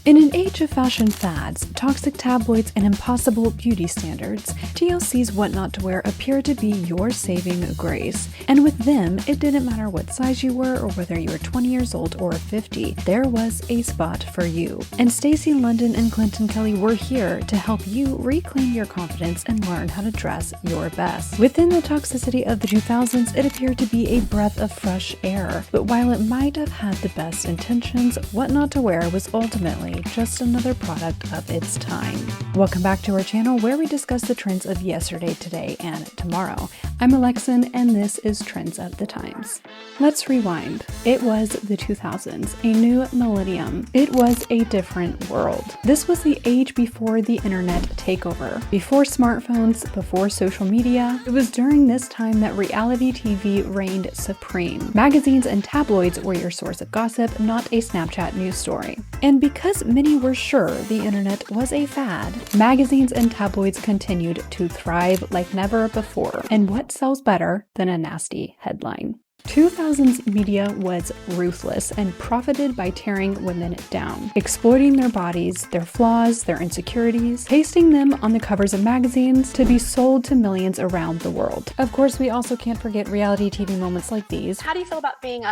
In an age of fashion fads, toxic tabloids, and impossible beauty standards, TLC's What Not to Wear appeared to be your saving grace. And with them, it didn't matter what size you were or whether you were 20 years old or 50, there was a spot for you. And Stacy London and Clinton Kelly were here to help you reclaim your confidence and learn how to dress your best. Within the toxicity of the 2000s, it appeared to be a breath of fresh air. But while it might have had the best intentions, What Not to Wear was ultimately just another product of its time. Welcome back to our channel where we discuss the trends of yesterday, today, and tomorrow. I'm Alexin and this is Trends of the Times. Let's rewind. It was the 2000s, a new millennium. It was a different world. This was the age before the internet takeover, before smartphones, before social media. It was during this time that reality TV reigned supreme. Magazines and tabloids were your source of gossip, not a Snapchat news story. And because many were sure the internet was a fad, magazines and tabloids continued to thrive like never before. And what sells better than a nasty headline? 2000s media was ruthless and profited by tearing women down, exploiting their bodies, their flaws, their insecurities, pasting them on the covers of magazines to be sold to millions around the world. Of course, we also can't forget reality TV moments like these. How do you feel about being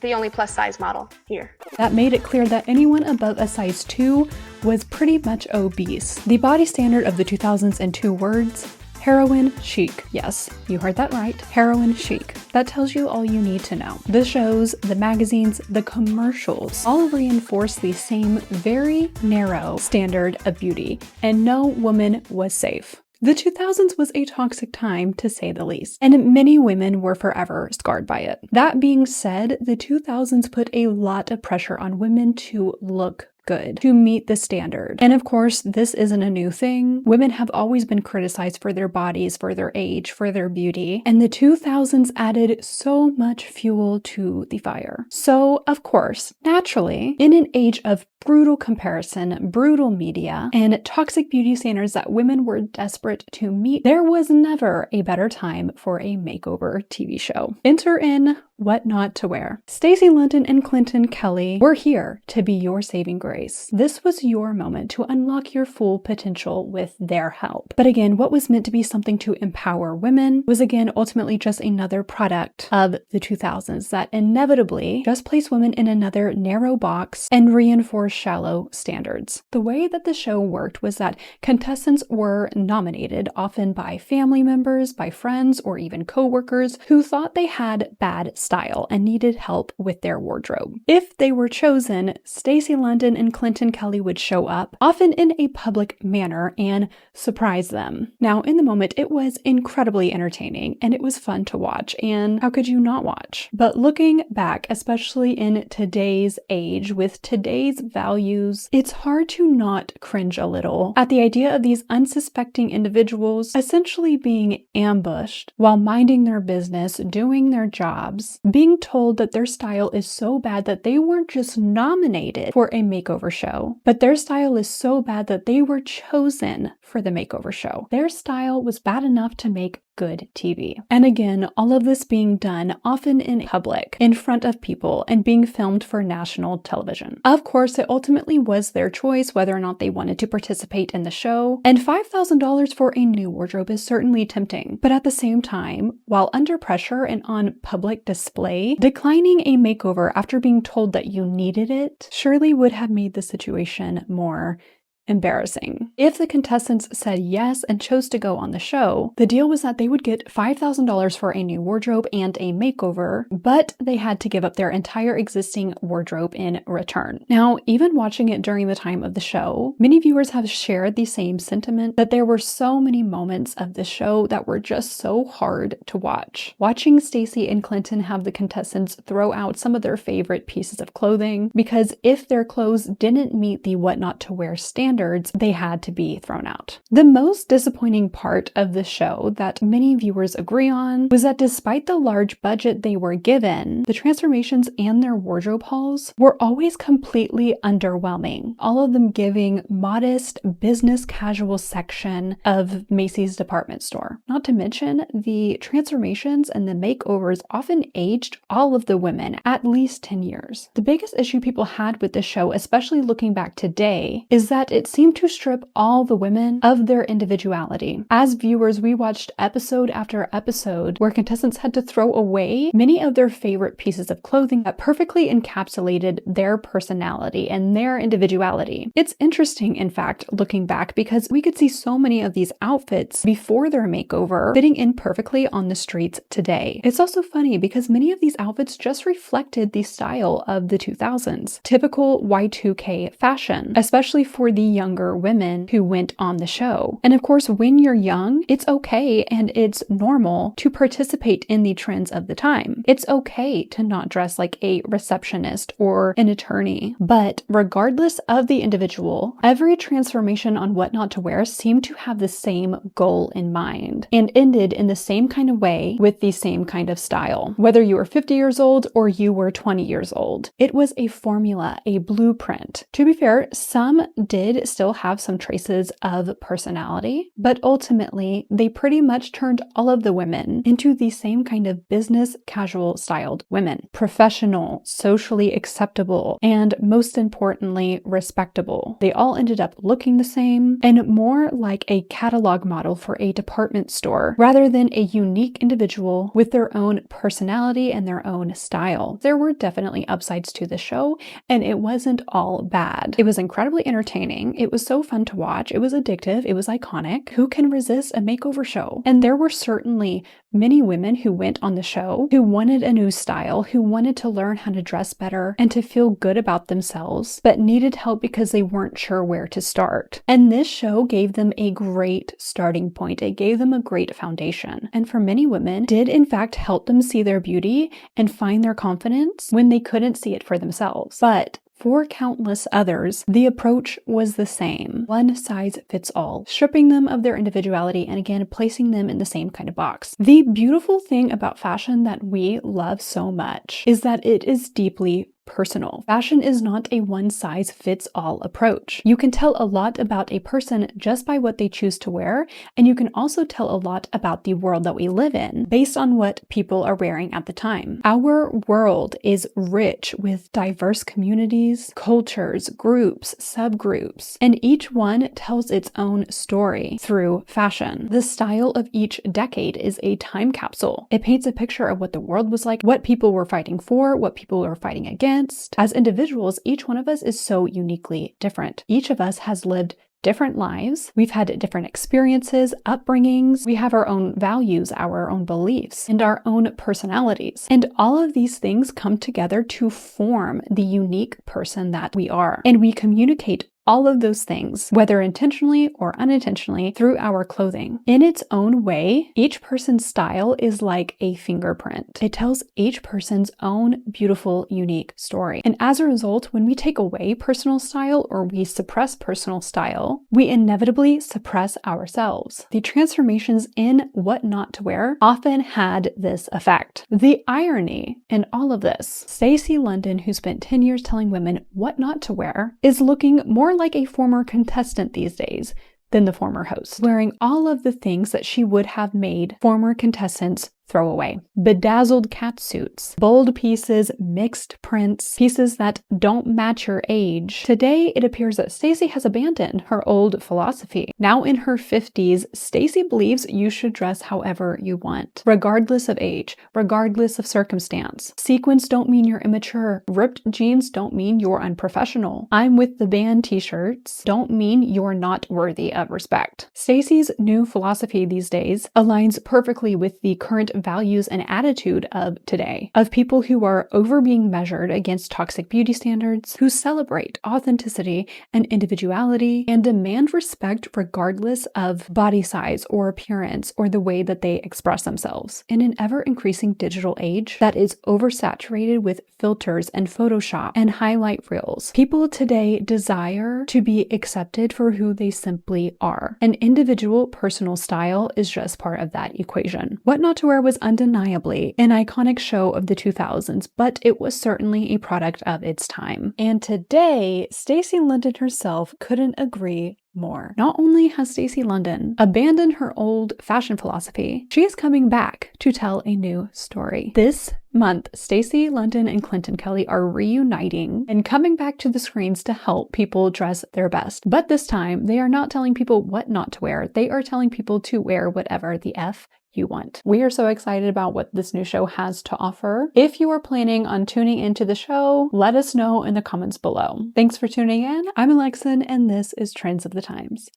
the only plus size model here? That made it clear that anyone above a size 2 was pretty much obese. The body standard of the 2000s in 2 words: heroin chic. Yes, you heard that right. Heroin chic. That tells you all you need to know. The shows, the magazines, the commercials all reinforce the same very narrow standard of beauty, and no woman was safe. The 2000s was a toxic time, to say the least, and many women were forever scarred by it. That being said, the 2000s put a lot of pressure on women to look good, to meet the standard. And of course, this isn't a new thing. Women have always been criticized for their bodies, for their age, for their beauty, and the 2000s added so much fuel to the fire. So, of course, naturally, in an age of brutal comparison, brutal media, and toxic beauty standards that women were desperate to meet, there was never a better time for a makeover TV show. Enter in What Not to Wear. Stacy London and Clinton Kelly were here to be your saving grace. This was your moment to unlock your full potential with their help. But again, what was meant to be something to empower women was again ultimately just another product of the 2000s that inevitably just placed women in another narrow box and reinforced shallow standards. The way that the show worked was that contestants were nominated, often by family members, by friends, or even co-workers who thought they had bad style and needed help with their wardrobe. If they were chosen, Stacy London and Clinton Kelly would show up, often in a public manner, and surprise them. Now, in the moment, it was incredibly entertaining and it was fun to watch, and how could you not watch? But looking back, especially in today's age, with today's values, it's hard to not cringe a little at the idea of these unsuspecting individuals essentially being ambushed while minding their business, doing their jobs, being told that their style is so bad that they weren't just nominated for a makeover show, but their style is so bad that they were chosen for the makeover show. Their style was bad enough to make good TV. And again, all of this being done often in public, in front of people, and being filmed for national television. Of course, it ultimately was their choice whether or not they wanted to participate in the show, and $5,000 for a new wardrobe is certainly tempting. But at the same time, while under pressure and on public display, declining a makeover after being told that you needed it surely would have made the situation more embarrassing. If the contestants said yes and chose to go on the show, the deal was that they would get $5,000 for a new wardrobe and a makeover, but they had to give up their entire existing wardrobe in return. Now, even watching it during the time of the show, many viewers have shared the same sentiment that there were so many moments of the show that were just so hard to watch. Watching Stacy and Clinton have the contestants throw out some of their favorite pieces of clothing, because if their clothes didn't meet the What Not to Wear standard, standards, they had to be thrown out. The most disappointing part of the show that many viewers agree on was that despite the large budget they were given, the transformations and their wardrobe hauls were always completely underwhelming, all of them giving modest business casual section of Macy's department store. Not to mention, the transformations and the makeovers often aged all of the women at least 10 years. The biggest issue people had with the show, especially looking back today, is that it seemed to strip all the women of their individuality. As viewers, we watched episode after episode where contestants had to throw away many of their favorite pieces of clothing that perfectly encapsulated their personality and their individuality. It's interesting, in fact, looking back, because we could see so many of these outfits before their makeover fitting in perfectly on the streets today. It's also funny because many of these outfits just reflected the style of the 2000s, typical Y2K fashion, especially for the younger women who went on the show. And of course, when you're young, it's okay and it's normal to participate in the trends of the time. It's okay to not dress like a receptionist or an attorney. But regardless of the individual, every transformation on what not to wear seemed to have the same goal in mind and ended in the same kind of way with the same kind of style. Whether you were 50 years old or you were 20 years old, it was a formula, a blueprint. To be fair, some did still have some traces of personality, but ultimately they pretty much turned all of the women into the same kind of business casual styled women. Professional, socially acceptable, and most importantly, respectable. They all ended up looking the same and more like a catalog model for a department store rather than a unique individual with their own personality and their own style. There were definitely upsides to the show, and it wasn't all bad. It was incredibly entertaining. It was so fun to watch. It was addictive. It was iconic. Who can resist a makeover show? And there were certainly many women who went on the show who wanted a new style, who wanted to learn how to dress better and to feel good about themselves, but needed help because they weren't sure where to start. And this show gave them a great starting point. It gave them a great foundation. And for many women, did in fact help them see their beauty and find their confidence when they couldn't see it for themselves. But for countless others, the approach was the same. One size fits all, stripping them of their individuality and again, placing them in the same kind of box. The beautiful thing about fashion that we love so much is that it is deeply personal. Fashion is not a one-size-fits-all approach. You can tell a lot about a person just by what they choose to wear, and you can also tell a lot about the world that we live in based on what people are wearing at the time. Our world is rich with diverse communities, cultures, groups, subgroups, and each one tells its own story through fashion. The style of each decade is a time capsule. It paints a picture of what the world was like, what people were fighting for, what people were fighting against. As individuals, each one of us is so uniquely different. Each of us has lived different lives. We've had different experiences, upbringings. We have our own values, our own beliefs, and our own personalities. And all of these things come together to form the unique person that we are. And we communicate all of those things, whether intentionally or unintentionally, through our clothing. In its own way, each person's style is like a fingerprint. It tells each person's own beautiful, unique story. And as a result, when we take away personal style or we suppress personal style, we inevitably suppress ourselves. The transformations in what not to wear often had this effect. The irony in all of this, Stacy London, who spent 10 years telling women what not to wear, is looking more like a former contestant these days than the former host, wearing all of the things that she would have made former contestants throw away. Bedazzled catsuits, bold pieces, mixed prints, pieces that don't match your age. Today, it appears that Stacy has abandoned her old philosophy. Now in her 50s, Stacy believes you should dress however you want, regardless of age, regardless of circumstance. Sequins don't mean you're immature. Ripped jeans don't mean you're unprofessional. I'm with the band t-shirts don't mean you're not worthy of respect. Stacy's new philosophy these days aligns perfectly with the current values and attitude of today, of people who are over being measured against toxic beauty standards, who celebrate authenticity and individuality, and demand respect regardless of body size or appearance or the way that they express themselves. In an ever-increasing digital age that is oversaturated with filters and Photoshop and highlight reels, people today desire to be accepted for who they simply are. An individual personal style is just part of that equation. What Not to Wear was undeniably an iconic show of the 2000s, but it was certainly a product of its time. And today, Stacy London herself couldn't agree more. Not only has Stacy London abandoned her old fashion philosophy, she is coming back to tell a new story. This month, Stacy London and Clinton Kelly are reuniting and coming back to the screens to help people dress their best. But this time, they are not telling people what not to wear. They are telling people to wear whatever the F you want. We are so excited about what this new show has to offer. If you are planning on tuning into the show, let us know in the comments below. Thanks for tuning in. I'm Alexin, and this is Trends of the Times.